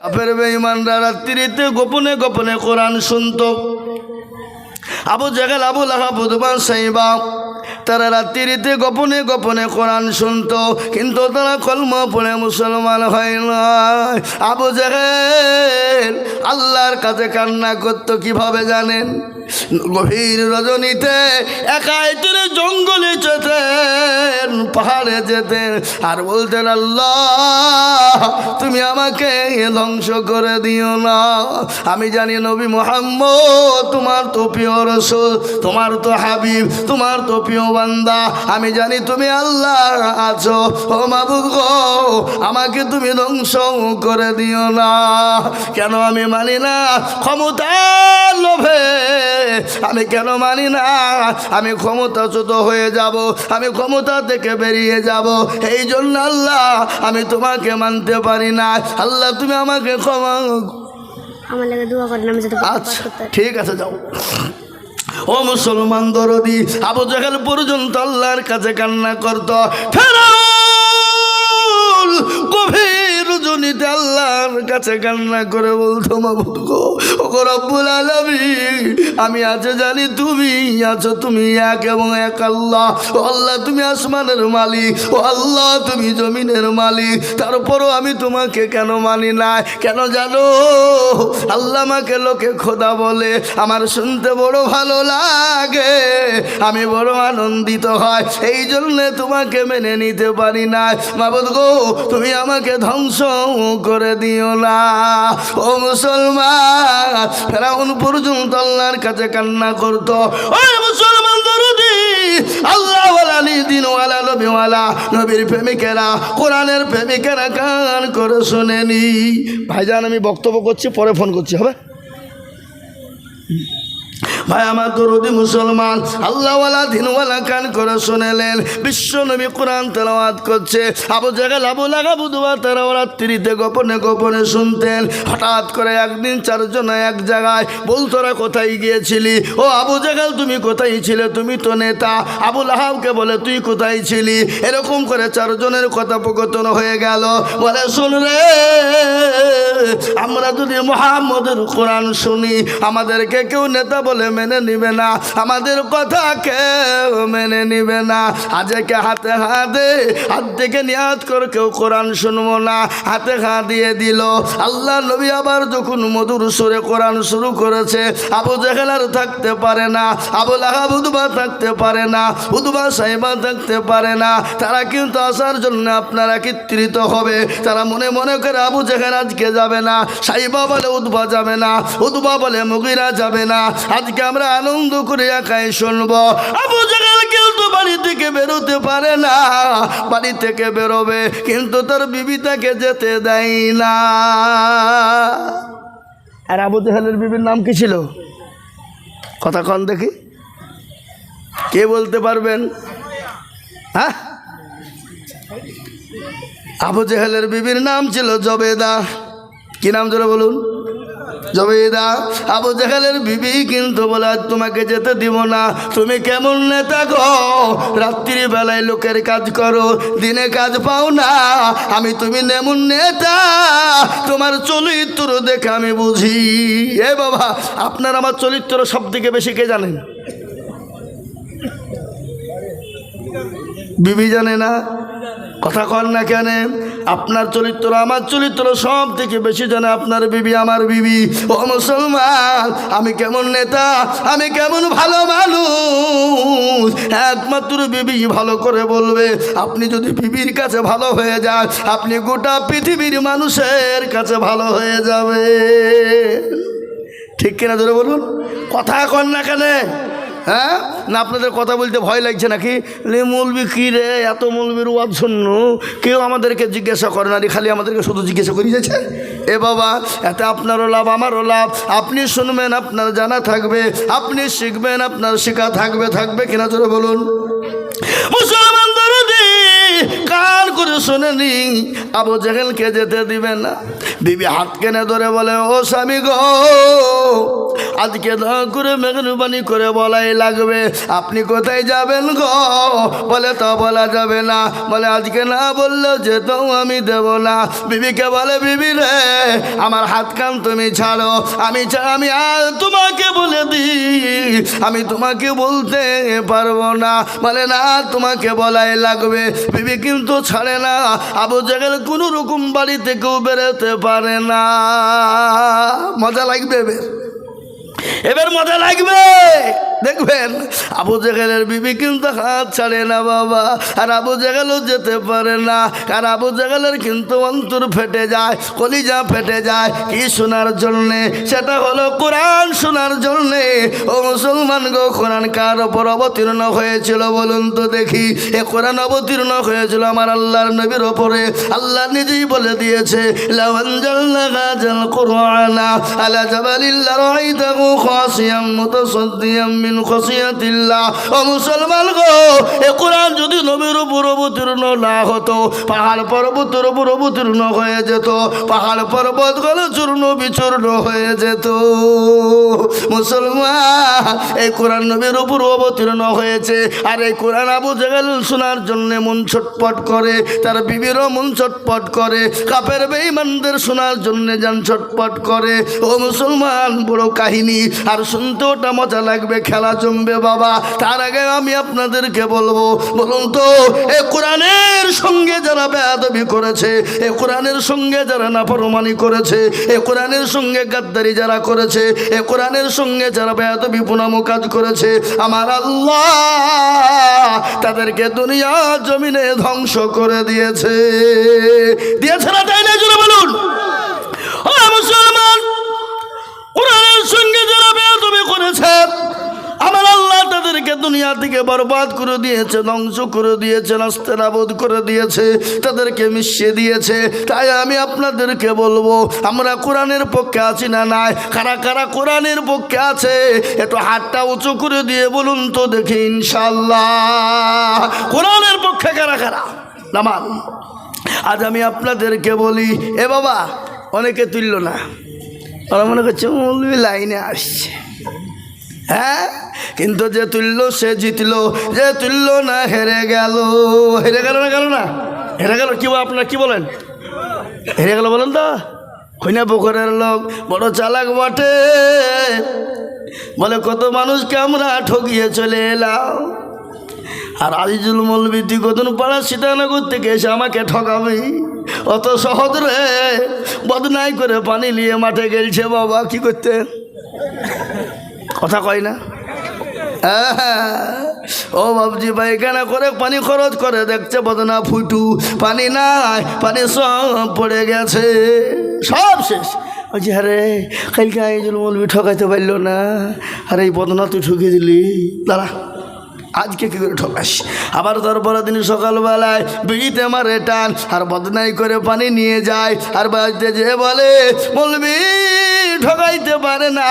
কাফের বেঈমানরা রাত্রিতে গোপনে গোপনে কোরআন শুনতো। আবু জেহেল, আবু লাহাব, উতবা, সাইবা তারা রাত্রিতে গোপনে গোপনে কোরআন শুনতো, কিন্তু তারা কলমা পড়ে মুসলমান হয় না। আবু জেহেল আল্লাহর কাছে কান্না করতো কিভাবে জানেন? গভীর রজনীতে একাই তিনি জঙ্গলে যেতেন, পাহাড়ে যেতেন আর বলতেন, আল্লাহ তুমি আমাকে ধ্বংস করে দিও না। আমি জানি নবী মুহাম্মদ তোমার তো প্রিয় রাসূল, তোমার তো হাবিব, তোমার তো প্রিয় বান্দা। আমি জানি তুমি আল্লাহ আছো। ও মাবুদ গো, আমাকে তুমি ধ্বংস করে দিও না। কেন আমি মানি না? ক্ষমতার লোভে আমি কেন মানি না? আমি ক্ষমতাচ্যুত হয়ে যাব, আমি ক্ষমতা থেকে বেরিয়ে যাব। এই জন্য আল্লাহ আমি তোমাকে মানতে পারি না। আল্লাহ তুমি আমাকে ক্ষমা। আমার লাগে দোয়া করেন আমি যাতে আচ্ছা ঠিক আছে, যাও। ও মুসলমান দরদি, আবু জেহেল পর্যন্ত আল্লাহর কাছে কান্না করত। ফেরাউন গভীর রজনীতে আল্লাহর কাছে কান্না করে বলতো, মাবুদ গো, ওগো রব্বুল আলামিন, আমি আজ জানি তুমি আছো, তুমি এক এবং এক আল্লাহ। ও আল্লাহ তুমি আসমানের মালিক, ও আল্লাহ তুমি জমিনের মালিক। তারপরও আমি তোমাকে কেন মানি না? কেন জানো? আল্লাহ আমাকে লোকে খোদা বলে, আমার শুনতে বড় ভালো লাগে, আমি বড় আনন্দিত হয়, এই জন্যে তোমাকে মেনে নিতে পারি না। মাবুদ গো, তুমি আমাকে ধ্বংস করে দিও না। ও মুসলমান, ফেরাউন পর্যন্ত আল্লাহর কাছে কান্না করতো। ওই মুসলমান দরদি, আল্লাহওয়ালা, দিনওয়ালা, নবীওয়ালা, নবীর প্রেমিকেরা, কোরআনের প্রেমিকেরা কান করে শোনেনি। ভাইজান আমি বক্তব্য করছি, পরে ফোন করছি, হবে? ভাই আমার দরদি মুসলমান, আল্লাহওয়ালা, দিনওয়ালা কান করে শুনেলেন। বিশ্ব নবী কোরআন তেলাওয়াত করছে। আবু জেহেল, আবু লাহাব, উতবা তারা রাত্রিতে গোপনে গোপনে শুনতেন। হঠাৎ করে একদিন চারজনে এক জায়গায় বলতোরা কোথায় গিয়েছিলি? ও আবু জেহেল তুমি কোথায় ছিলে? তুমি তো নেতা। আবু লাহাবকে বলে তুই কোথায় ছিলি? এরকম করে চারজনের কথোপকথন হয়ে গেল। বলে শুন রে, আমরা যদি মুহাম্মদের কোরআন শুনি, আমাদেরকে কেউ নেতা বলে মেনে নিবে না, আমাদের কথা কেউ মেনে নিবে না। আজকে হাতে হাতে হাত থেকে নিয়াত করে কেউ কোরআন শুনবো না, হাতে হাত দিয়ে দিল। আল্লাহ নবী আবার যখন মধুর সুরে কোরআন শুরু করেছে, আবু জেহেল আর থাকতে পারে না, আবু লাহাব, উতবা থাকতে পারে না, উতবা, সাইবা থাকতে পারে না। তারা কিন্তু আসার জন্য আপনারা কৃত্রিত হবে। তারা মনে মনে করে আবু জেহেল আজকে যাবে না, সাইবা বলে উতবা যাবে না, উতবা বলে মুগিরা যাবে না, আজকে আমরা আনন্দ করে একাই শুনবো। আবু জেহেল কিন্তু বাড়ি থেকে বেরোতে পারে না, বাড়ি থেকে বেরোবে কিন্তু তার বিবি তাকে যেতে দেয় না। আর আবু জেহেলের বিবির নাম কি ছিল? কথা কন দেখি, কে বলতে পারবেন? হ্যাঁ, আবু জেহেলের বিবির নাম ছিল জবেদা। কি নাম জোরে বলুন? জবেদা। আবু জেহেলের বিবি কিন্তু বলে আজ তোমাকে যেতে দিব না। তুমি কেমন নেতা গো, রাত্রি বেলায় লোকের কাজ করো, দিনে কাজ পাও না। তুমি নেমন নেতা, তোমার চরিত্র দেখে আমি বুঝি। এ বাবা, আপনার আমার চরিত্র সব থেকে বেশি কে জানেন? বিবি জানে না? কথা কন না কেন? আপনার চরিত্র আমার চরিত্র সব থেকে বেশি জানে আপনার বিবি, আমার বিবি। ও মুসলমান, আমি কেমন নেতা, আমি কেমন ভালো মানুষ, একমাত্র বিবি ভালো করে বলবে। আপনি যদি বিবির কাছে ভালো হয়ে যান, আপনি গোটা পৃথিবীর মানুষের কাছে ভালো হয়ে যাবে। ঠিক কিনা ধরে বলুন? কথা কন না কেন? হ্যাঁ না, আপনাদের কথা বলতে ভয় লাগছে নাকি? মৌলবি কী রে, এত মৌলবির ওয়াজ শূন্য, কেউ আমাদেরকে জিজ্ঞাসা করে না, খালি আমাদেরকে শুধু জিজ্ঞাসা করে যাচ্ছে। এ বাবা, এতে আপনারও লাভ আমারও লাভ। আপনি শুনবেন, আপনার জানা থাকবে, আপনি শিখবেন, আপনার শেখা থাকবে। থাকবে কিনা জোরে বলুন? মুসলমান দরদি কান করে শোনেনি, আবু জেহেলকে যেতে দিবে না। বিবি হাত কেনে ধরে বলে, ও স্বামী গো, আজকে দয়া করে মেহরবানি করে বলাই লাগবে, আপনি কোথায় যাবেন গো? বলে তা বলা যাবে না। বলে আজকে না বললেও যেতেও আমি দেব না। বিবিকে বলে বিবি রে আমার হাত কান তুমি ছাড়ো, আমি আর তোমাকে বলে দিই আমি তোমাকে বলতে পারবো না। বলে না তোমাকে বলাই লাগবে। বিবি কিন্তু ছাড়ে না। আবু জেহেল কোনো রকম বাড়ি থেকেও বেরোতে পারে না। মজা লাগবে এবার মজা লাগবে। দেখবেন আবু জেহেলের বিবি কিন্তু হাত ছাড়ে না বাবা, আর আবু জেহেলও যেতে পারে না। আর আবু জেহেলের কিন্তু অন্তর ফেটে যায়, কলিজা ফেটে যায়। কি শোনার জন্যে? সেটা হলো কোরআন শোনার জন্যে। ও মুসলমান গো, কোরআন কার ওপর অবতীর্ণ হয়েছিল বলুন তো দেখি? এ কোরআন অবতীর্ণ হয়েছিল আমার আল্লাহর নবীর ওপরে। আল্লাহ নিজেই বলে দিয়েছে লাউ আনজালনা হাযাল কুরআনা আলা জাবালিন লারাআইতাহু খাশিয়াম মুতাসাদ্দিয়াম মিন খাশিয়াতিল্লাহ। ও মুসলমান গো, এ কোরআন যদি নবীর উপর অবতীর্ণ না হতো, পাহাড় পর্বতের উপর অবতীর্ণ হয়ে যেত, পাহাড় পর্বতগুলো চূর্ণ বিচূর্ণ হয়ে যেত। মুসলমান, এই কোরআন নবীর উপর অবতীর্ণ হয়েছে। আর এই কোরআন আবু জেহেল শোনার জন্য মন ছটপট করে, তার বিবিরও মন ছটপট করে, কাফের বেঈমানদের শোনার জন্য যান ছটপট করে। ও মুসলমান, বড় কাহিনী, আর শুনতে ওটা মজা লাগবে, খেলা জমবে বাবা। তার আগে আমি আপনাদেরকে বলবো, বলুন তো এ কোরআনের সঙ্গে যারা বেয়াদবি করেছে, এ কোরআনের সঙ্গে যারা নাফরমানি করেছে, এ কোরআনের সঙ্গে গাদ্দারি যারা করেছে, এ কোরআনের সঙ্গে যারা বেয়াদবি পুনামো কাজ করেছে, আমার আল্লাহ তাদেরকে দুনিয়া জমিনে ধ্বংস করে দিয়েছে। দিয়েছে না? তাই না? জোরে বলুন। ও মুসলমান, কোরআনের সঙ্গে যারা বেয়াদবি করেছে, আমার আল্লাহ তাদেরকে দুনিয়া থেকে বরবাদ করে দিয়েছে, ধ্বংস করে দিয়েছে, নাস্তানাবুদ করে দিয়েছে, তাদেরকে মিশিয়ে দিয়েছে। তাই আমি আপনাদেরকে বলবো, আমরা কোরআনের পক্ষে আছি না নাই? কারা কারা কোরআনের পক্ষে আছে একটু হাতটা উঁচু করে দিয়ে বলুন তো দেখি ইনশাআল্লাহ। কোরআনের পক্ষে কারা কারা? নামান। আজ আমি আপনাদেরকে বলি, এ বাবা অনেকে তুলল না, ওরা মনে করছে মৌলবি লাইনে আসছে। হ্যাঁ, কিন্তু যে তুললো সে জিতলো, যে তুললো না হেরে গেল। হেরে গেল না? গেল না? হেরে গেল। কি আপনারা কি বলেন? হেরে গেল বলেন তো? হইনা পুকুরের লোক বড় চালাক বটে, বলে কত মানুষকে আমরা ঠকিয়ে চলে এলাম, আর আজিজুল মৌলবি তুই কতন পাড়া সীতানগর থেকে এসে আমাকে ঠকাবি? অত সহজ রে? বদনাই করে পানি নিয়ে মাঠে গেলছে বাবা। কি করতে? কথা কয় না? ও বাবজি পায়খানা করে পানি খরচ করে দেখছে বদনা ফুটু, পানি নাই, পানি সব পড়ে গেছে, সব শেষ। বলছি আরে কালকে আইজুল মৌলবি ঠকাইতে পারল না, আর এই বদনা তুই ঠকিয়ে দিলি, দাঁড়া আজকে কী করে ঠকাস? আবার তারপরের দিন সকালবেলায় বিড়িতে মারে টান, আর বদনাই করে পানি নিয়ে যায়, আর বাড়িতে যে বলে মৌলবি ঠকাইতে পারে না,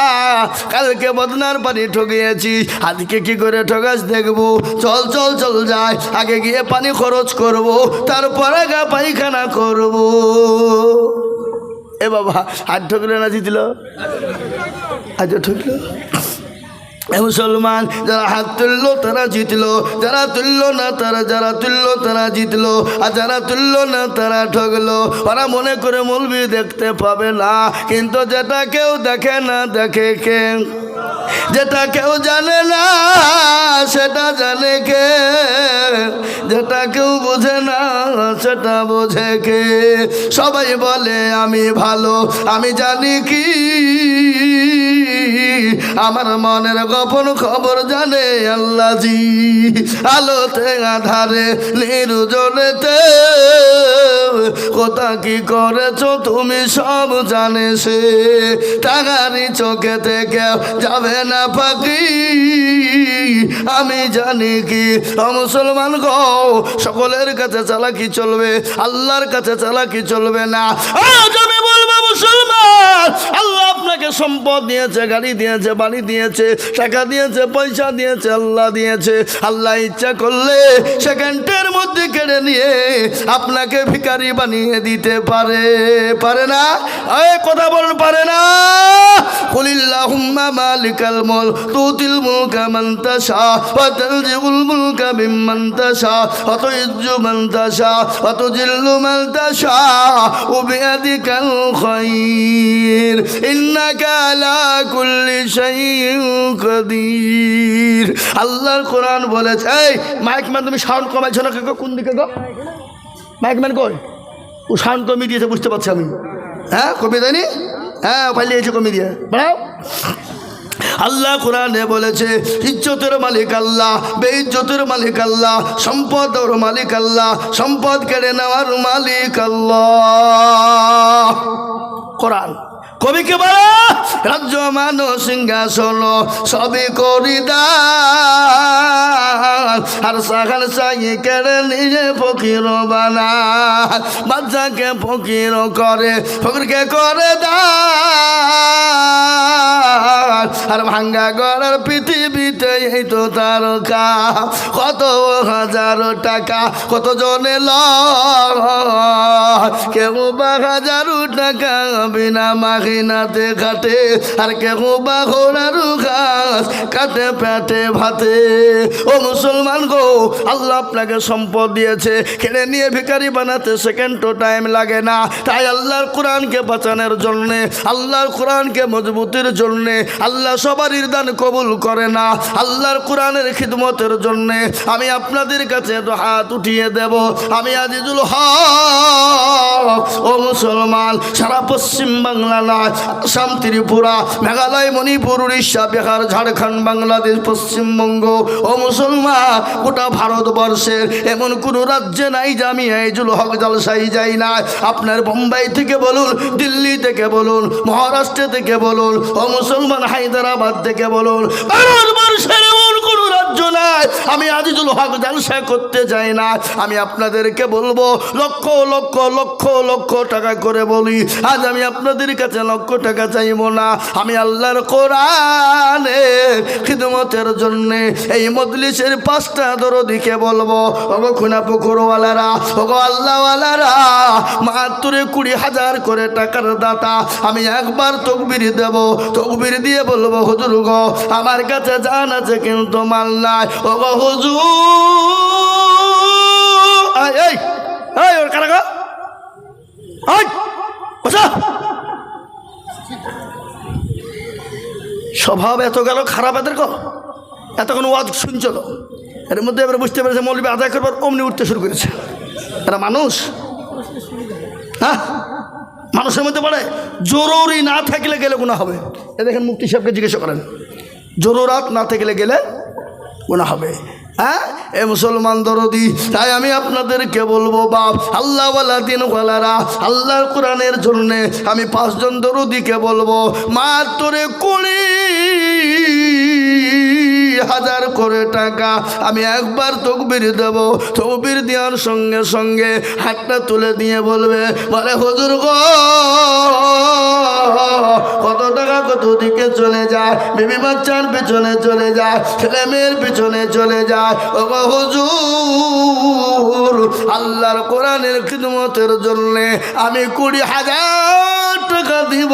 কালকে বদনার পানি ঠকিয়েছি, আজকে কি করে ঠকাস দেখবো। চল চল চল যায়, আগে গিয়ে পানি খরচ করব, তারপরে গা পায়খানা করব। এ বাবা আজ ঠকলে না জিতল? আজ ঠকলো। মুসলমান, যারা হাত তুললো তারা জিতলো, যারা তুললো না তারা, যারা তুললো তারা জিতলো, আর যারা তুললো না তারা ঠকলো। ওরা মনে করে মৌলবি দেখতে পাবে না, কিন্তু যেটা কেউ দেখে না দেখে কে? যেটা কেউ জানে না সেটা জানে কে? যেটা কেউ বোঝে না সেটা বোঝে কে? সবাই বলে আমি ভালো, আমি জানি কি আমার মনের গোপন খবর জানে আল্লাহজি। আলোতে আধারে নির্জনেতে কোথা কি করেছো তুমি সব জানে সে, টাকারি চোখে থেকে যাবে না ফাঁকি, আমি জানি কি। মুসলমান গো, সকলের কাছে চালাকি চলবে, আল্লাহর কাছে চালাকি চলবে না। আজ আমি বলবো মুসলমান, আল্লাহ আপনাকে সম্পদ দিয়েছে, গাড়ি দিয়েছে, বাড়ি দিয়েছে, টাকা দিয়েছে, পয়সা দিয়েছে, আল্লাহ দিয়েছে। আল্লাহ ইচ্ছা করলে সেকেন্ডের মধ্যে কেড়ে নিয়ে আপনাকে ভিখারি বানিয়ে দিতে পারে, পারে না? কথা বলেন পারে না? কুলিল্লাহুম্মা মালিকাল মুলক তুতিল মুলকা মান তাশা ওয়া তানজিউল মুলকা মিম্মান তাশা ওয়া তুইজ্জু মান তাশা ওয়া তুজিল্লু মান তাশা ওয়া বিয়াদিকাল খায়র ইন্নাকা আলা কুল্লি শাইইন কাদির। আল্লাহর কোরআন বলেছে, এই মাইকম্যান তুমি সাউন্ড কমাইছো না? কোন দিকে গো মাইকম্যান কই? ও সাউন্ড কমিয়ে দিয়েছে, বুঝতে পারছি আমি। হ্যাঁ কমিয়ে দেয়নি? হ্যাঁ পালিয়েছে কমিয়ে দিয়ে বাড়াও। আল্লাহ কোরআনে বলেছে ইজ্জতের মালিক আল্লাহ, বেইজ্জতের মালিক আল্লাহ, সম্পদের মালিক আল্লাহ, সম্পদ কেড়ে নেওয়ার মালিক আল্লাহ। কোরআন কবিকে বলা রাজ্য মান সিংহাসন সবই করি দান, আর সাগাল সাই কেড়ে নিজে ফকির বানা, বাচ্চাকে ফকির করে ফকিরকে করে দান, আর ভাঙ্গা গড়ার পৃথিবীতে এই তো তার কাম। কত হাজার টাকা কত জনে কেউ বা হাজার টাকা বিনা মাখিনাতে কাটে, আর কেউ বা ঘোড়ারু ঘাস কাটে পেটে ভাতে। ও মুসলমান গো, আল্লাহ আপনাকে সম্পদ দিয়েছে, কেড়ে নিয়ে ভিখারি বানাতে সেকেন্ডও টাইম লাগে না। তাই আল্লাহর কোরআনকে বাঁচানোর জন্যে, আল্লাহর কোরআনকে মজবুতির জন্যে, আল্লাহ সবারই দান কবুল করে না, আল্লাহর কোরআনের খিদমতের জন্যে আমি আপনাদের কাছে তো হাত উঠিয়ে দেব। আমি আজিজুল হক ও মুসলমান, সারা পশ্চিম বাংলা নয়, আসাম, ত্রিপুরা, মেঘালয়, মণিপুর, উড়িষ্যা, বিহার, ঝাড়খণ্ড, বাংলাদেশ, পশ্চিমবঙ্গ ও মুসলমান গোটা ভারতবর্ষের এমন কোনো রাজ্যে নাই যে আমি আজিজুল হক জলসাই যাই না। আপনার বোম্বাই থেকে বলুন, দিল্লি থেকে বলুন, মহারাষ্ট্র থেকে বলুন, ও মুসলমান হায়দ্রাবাদ থেকে বলুন, ভারতবর্ষের এমন কোনো রাজ্য নাই আমি আজিজুল হক জলসা করতে যাই না। আমি আপনাদেরকে বলবো, লক্ষ লক্ষ লক্ষ লক্ষ টাকা করে বলি, আজ আমি আপনাদের কাছে লক্ষ টাকা চাইব না। আমি আল্লাহর কোরআনের খিদমতের জন্যে এই মজলিসের 5টা দরদিকে বলবো, ওগো খুনা পুকুরওয়ালারা, ওগো আল্লাহওয়ালারা, মাত্র 20,000 করে টাকার দাতা, আমি একবার তকবির দেব, তকবির দিয়ে বলবো, হুজুর গো আমার কাছে জান আছে কিন্তু মাল নাই। ওগো হুজুর, এই এই ওর কারা গো, স্বভাব এত গেল খারাপ এদের গো, এতক্ষণ ওয়াজ শুনছিল, এর মধ্যে এবার বুঝতে পেরেছে মৌলবী আদায় করবার অমনি উঠতে শুরু করেছে। এরা মানুষ, হ্যাঁ মানুষের মধ্যে পড়ে। জরুরি না থাকলে গেলে গুনাহ হবে। এ দেখেন মুফতি সাহেবকে জিজ্ঞাসা করেন, জরুরাত না থাকলে গেলে গুনাহ হবে। হ্যাঁ এ মুসলমান দরদি, তাই আমি আপনাদেরকে বলবো বাপ, আল্লাহওয়ালা দিনওয়ালারা, আল্লাহর কোরআনের জন্যে আমি 5 জন দরদিকে বলবো, মাত্র 20,000 করে টাকা আমি একবার তকবির দেব। তকবির দেওয়ার সঙ্গে সঙ্গে হাতটা তুলে দিয়ে বলবে, বলে হুজুর গো কত টাকা কত দিকে চলে যায়, বিবি বাচ্চার পিছনে চলে যায়, ছেলে মেয়ের পিছনে চলে যায়। ওগো হুজুর, আল্লাহর কোরআনের খিদমতের জন্যে আমি 20,000 টাকা দিব।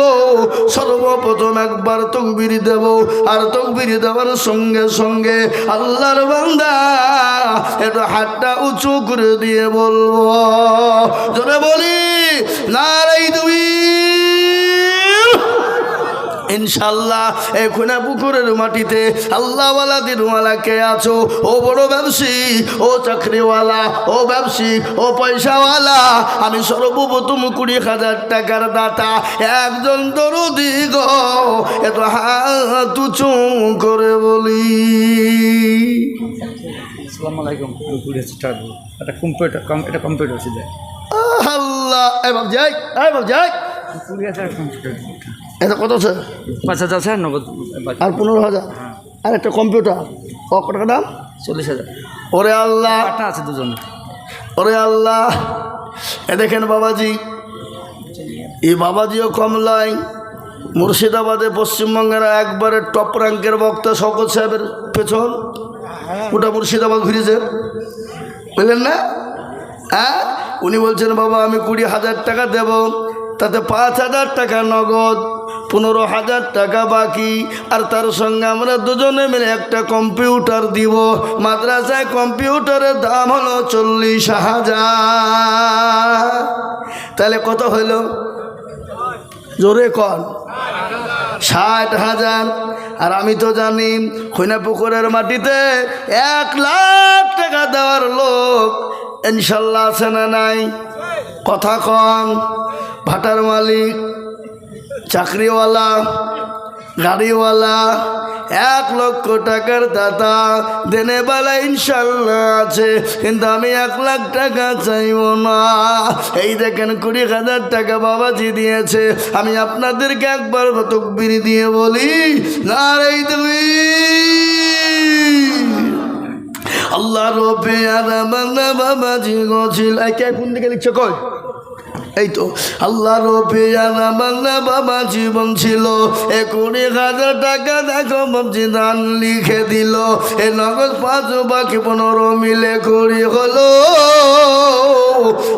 সর্বপ্রথম একবার তকবির দেব, আর তকবির দেওয়ার সঙ্গে সঙ্গে আল্লাহর বান্দা একটু হাতটা উঁচু করে দিয়ে বলবো, জোরে বলি নারাই তুমি। ইনশাল্লাহ এই খুনা পুকুরের মাটিতে আল্লাহওয়ালা দিনওয়ালা কে আছো, ও বড় ব্যবসায়ী, ও চাকরিওয়ালা, ও ব্যবসায়িক, ও পয়সাওয়ালা, আমি সর্বপ্রথম 20,000 টাকার দাতা একজন দরদি গো, এত হাত উঁচু করে বলি। আসসালামু আলাইকুম। এটা কম্পিউটার ছিল আল্লাহ, এবার যাই, এবার যাই। 20,000 কম্পিউটার। এটা কত আছে? 5,000 আছে, নগদ আর 15,000, আর একটা কম্পিউটার, ও কত টাকা দাম? 40,000। ওরে আল্লাহ, আটা আছে দুজনে। ওরে আল্লাহ, এ দেখেন বাবাজি, এই বাবাজিও কমলাই মুর্শিদাবাদে পশ্চিমবঙ্গের একবারে টপ র্যাঙ্কের বক্তা শওকত সাহেবের পেছন ওটা মুর্শিদাবাদ ঘুরেছে, বুঝলেন না? হ্যাঁ উনি বলছেন বাবা আমি 20,000 টাকা দেব, তাতে 5,000 টাকা নগদ, 15,000 টাকা বাকি, আর তার সঙ্গে আমরা দুজনে মিলে একটা কম্পিউটার দিব। মাদ্রাসায় কম্পিউটারের দাম হলো 40,000। তাহলে কত হইল? জোরে কন। 60,000। আর আমি তো জানি খৈনাপুকুরের মাটিতে 1 লাখ টাকা দেওয়ার লোক ইনশাল্লাহ আছে না নাই? কথা কন। ভাটার মালিক, চাকরিওয়ালা, গাড়িওয়ালা, 1 লক্ষ টাকার দাতা দেনে বেলা ইনশাল্লাহ আছে, কিন্তু আমি 1 লাখ টাকা চাইব না। এই দেখেন 20,000 টাকা বাবাজি দিয়েছে। আমি আপনাদেরকে একবার তাকবীর দিয়ে বলি, নারে তাকবীর। আল্লাহ রবে আর বান্দা বাবাজি গছিল। কে কোন দিকে লিখছে কই? এই তো আল্লাহ রবে আনা বাংলা বাবা জীবন ছিল 20,000 টাকা দেখো বাবজি দান লিখে দিল। এ নগদ 5 বাকি 15 মিলে 20 হলো।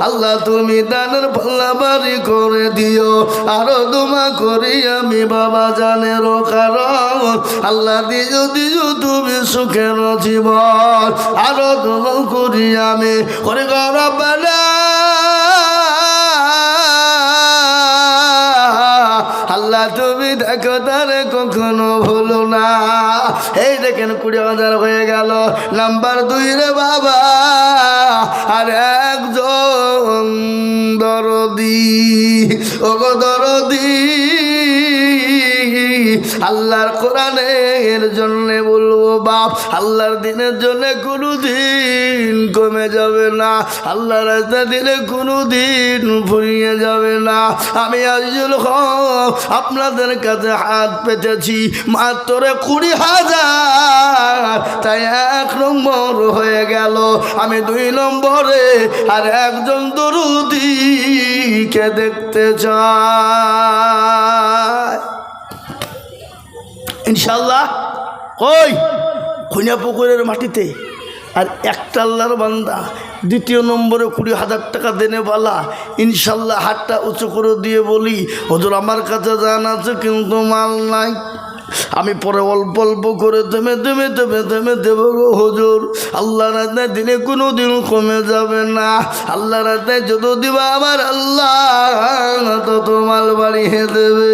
আল্লাহ তুমি দানের পাল্লা বাড়ি করে দিও। আরো দুমা করি আমি বাবা জানের কারণ আল্লাহ দিও দিও তুমি সুখের জীবন। আরো দুমা করি আমি করে গরবানা। আল্লাহ তুমি দেখো তারে কখনো ভুলো না। এই দেখেন 20,000 হয়ে গেল। নাম্বার 2 রে বাবা, আর একজন দরদি, ওগো দরদি, আল্লাহর কোরআনের জন্য বলবো বাপ, আল্লাহর দিনের জন্য কোনোদিন কমে যাবে না, আল্লাহর রাস্তা দিলে কোনোদিন ফুরিয়ে যাবে না। আমি আজিজুল হক আপনাদের কাছে হাত পেতেছি মাত্র 20,000, তাই 1 নম্বর হয়ে গেল। আমি 2 নম্বরে আর একজন দরুদিকে দেখতে চাই ইনশাল্লাহ। কই খৈনাপুকুরের মাটিতে। আর একটা আল্লাহর বান্দা 2 নম্বরে 20,000 টাকা দেনে বালা ইনশাল্লাহ হাতটা উঁচু করে দিয়ে বলি, হুজুর আমার কাছে জান আছে কিন্তু মাল নাই, আমি পরে অল্প অল্প করে থেমে থেমে থেমে থেমে দেব গো হুজুর। আল্লাহ রাতে দিনে কোনো দিন কমে যাবে না। আল্লাহ রাতে যত দিবা আমার আল্লাহ তত মাল বাড়িয়ে দেবে।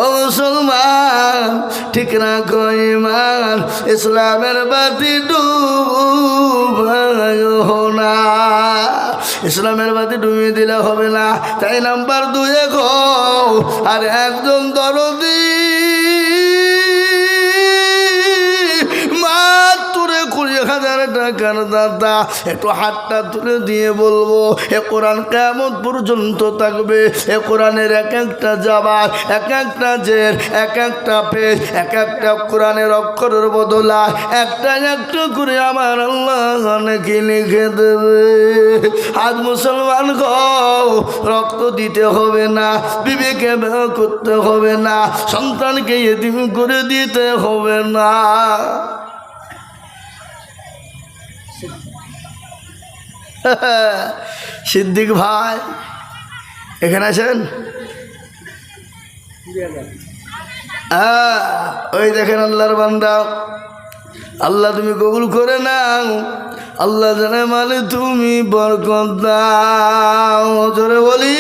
ও মুসলমান ঠিক রাখো ঈমান, ইসলামের বাতি ডুবাইও না। ইসলামের বাতি ডুবিয়ে দিলে হবে না। তাই নাম্বার 2 গো আর একজন দরদি মাত্র 20,000 টাকার দাদা একটু হাতটা তুলে দিয়ে বলবো, এ কোরআন কিয়ামত পর্যন্ত থাকবে। এ কোরআনের এক একটা জবাব, এক একটা জের, এক একটা পেজ, এক একটা কোরআনের অক্ষরের বদলা একটা একটা করে আমার আল্লাহ নাকি লিখে দেবে। আজ মুসলমান গো রক্ত দিতে হবে না, বিবেকে ব্যয় করতে হবে না, সন্তানকে এতিম করে দিতে হবে না। সিদ্দিক ভাই এখানে আছেন? ওই দেখেন আল্লাহর বান্দা, আল্লাহ তুমি কবুল করে নাও। আল্লাহ জানে মানে তুমি বরকত দাও। জোরে বলি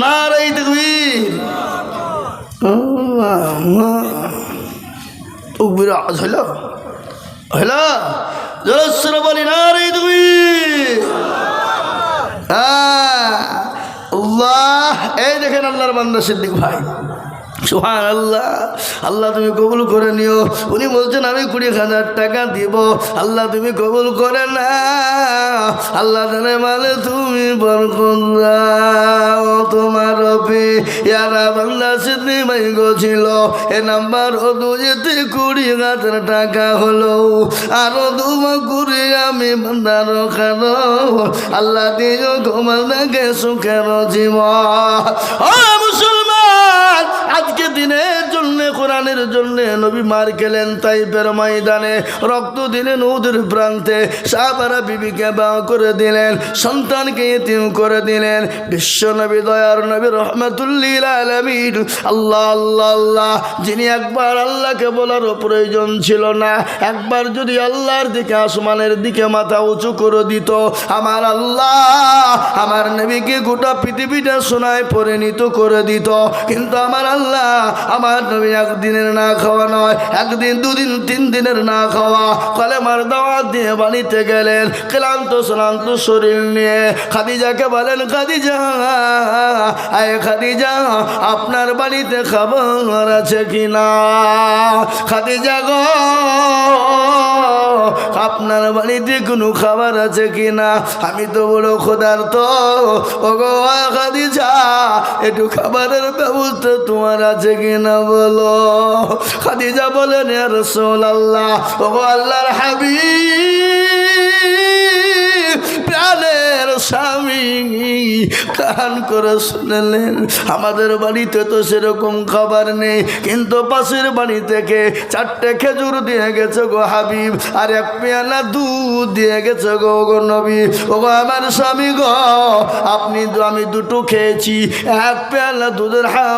নারে তাকবীর। তাকবীর আওয়াজ হলো হলো জোরে বলি নারে তাকবীর। আল্লাহ এই দেখেন আল্লাহর বান্দা সিদ্দিক ভাই, সুবহানাল্লাহ। আল্লাহ তুমি কবুল করে নিও। উনি বলছেন আমি 20,000 টাকা দিব, আল্লাহ তুমি কবুল করে না। আল্লাহ জানে মানে তুমি বরকত দাও। তোমার রবে ইয়ারা বাংলা সিদ্দিক ভাই গছিল। এ নাম্বার 2-তে 20,000 টাকা হলো। আরো 2 করে আমি বান্দার খানো আল্লাহ দিও ঘুমাল নাকে সুখের জীবন। ও মুসলমান আজকে দিনের জন্য কোরআনের জন্য নবী মার খেলেন তাইফের ময়দানে, রক্ত দিলেন উহুদের প্রান্তে, সাহাবারা বিবিকে বিবাহ করে দিলেন, সন্তানকে ইতিম করে দিলেন। বিশ্ব নবী দয়ার নবী রহমাতুল্লিল আলামিন আল্লাহ আল্লাহ আল্লাহ, যিনি একবার আল্লাহকে বলারও প্রয়োজন ছিল না, একবার যদি আল্লাহর দিকে আসমানের দিকে মাথা উঁচু করে দিত, আমার আল্লাহ আমার নবীকে গোটা পৃথিবীটা সোনায় পরিণত করে দিত। কিন্তু আমার আল্লাহ আমার নবী একদিনের না খাওয়া নয়, একদিন দুদিন তিন দিনের না খাওয়া কলেমার দাওয়াত দিয়ে বাড়িতে গেলেন, ক্লান্ত শ্রান্ত শরীর নিয়ে। খাদিজাকে বলেন, খাদিজা আয় খাদিজা, আপনার বাড়িতে খাবার আছে কিনা? খাদিজা গো, আপনার বাড়িতে কোনো খাবার আছে কিনা? আমি তো বড় ক্ষুধার্ত। ও গো খাদিজা, একটু খাবারের ব্যবস্থা তোমার আছে কিনা বলো। খাদিজা বলেন, ইয়া রাসূলুল্লাহ, ও গো আল্লাহর হাবিব, প্রাণের স্বামী, কান করে শুনলেন, আমাদের বাড়িতে তো সেরকম খাবার নেই, কিন্তু পাশের বাড়ি থেকে 4টে খেজুর দিয়ে গেছে গো হাবিব, আর 1 পেয়ালা দুধ দিয়ে গেছে গো গো নবী। ও গো আমার স্বামী গো, আমি 2টো খেয়েছি, 1 পেয়ালা দুধের হাফ